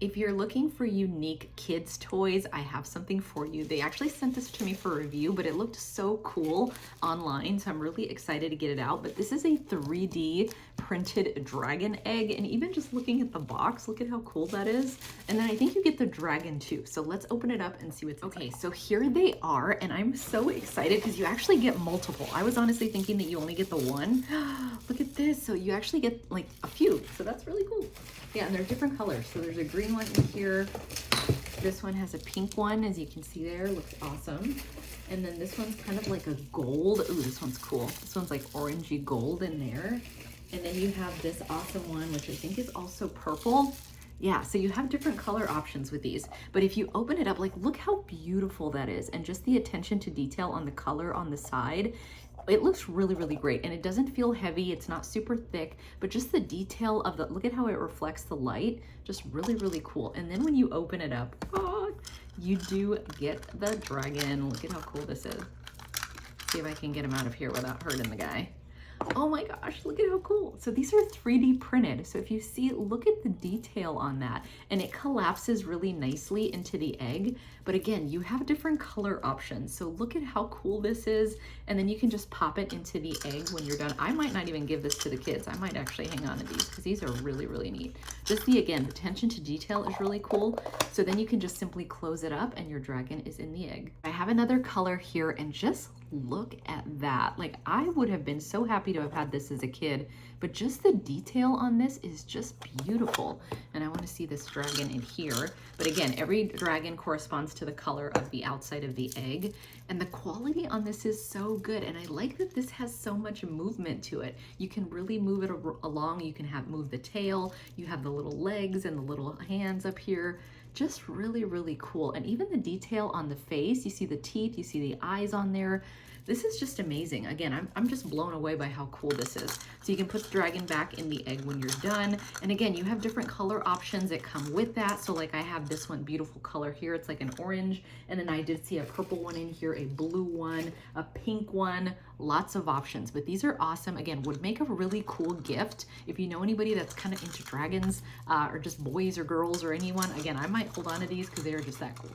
If you're looking for unique kids toys, I have something for you. They actually sent this to me for review, but it looked so cool online, so I'm really excited to get it out. But this is a 3D printed dragon egg, and even just looking at the box, look at how cool that is. And then I think you get the dragon too. So let's open it up and see what's okay. So here they are, and I'm so excited because you actually get multiple. I was honestly thinking that you only get the one. Look at this. So you actually get like a few. So that's really cool. Yeah, and they're different colors. So there's a green one in here. This one has a pink one, as you can see there. Looks awesome. And then this one's kind of like a gold. Ooh, this one's cool. This one's like orangey gold in there. And then you have this awesome one, which I think is also purple. Yeah, so you have different color options with these. But if you open it up, like, look how beautiful that is. And just the attention to detail on the color on the side. It looks really, really great, and it doesn't feel heavy. It's not super thick, but just the detail of the, look at how it reflects the light, just really, really cool. And then when you open it up, oh, you do get the dragon. Look at how cool this is. See if I can get him out of here without hurting the guy. Oh my gosh, look at how cool. So these are 3D printed. So if you see, look at the detail on that, and it collapses really nicely into the egg. But again, you have different color options. So look at how cool this is. And then you can just pop it into the egg when you're done. I might not even give this to the kids. I might actually hang on to these because these are really, really neat. Just again, the attention to detail is really cool. So then you can just simply close it up and your dragon is in the egg. I have another color here, and just look at that. Like, I would have been so happy to have had this as a kid, but just the detail on this is just beautiful. And I want to see this dragon in here. But again, every dragon corresponds to the color of the outside of the egg. And the quality on this is so good. And I like that this has so much movement to it. You can really move it along. You can move the tail. You have the little legs and the little hands up here. Just really, really cool. And even the detail on the face, you see the teeth, you see the eyes on there. This is just amazing. Again, I'm just blown away by how cool this is. So you can put the dragon back in the egg when you're done. And again, you have different color options that come with that. So like I have this one beautiful color here. It's like an orange. And then I did see a purple one in here, a blue one, a pink one, lots of options. But these are awesome. Again, would make a really cool gift. If you know anybody that's kind of into dragons or just boys or girls or anyone, again, I might hold on to these because they are just that cool.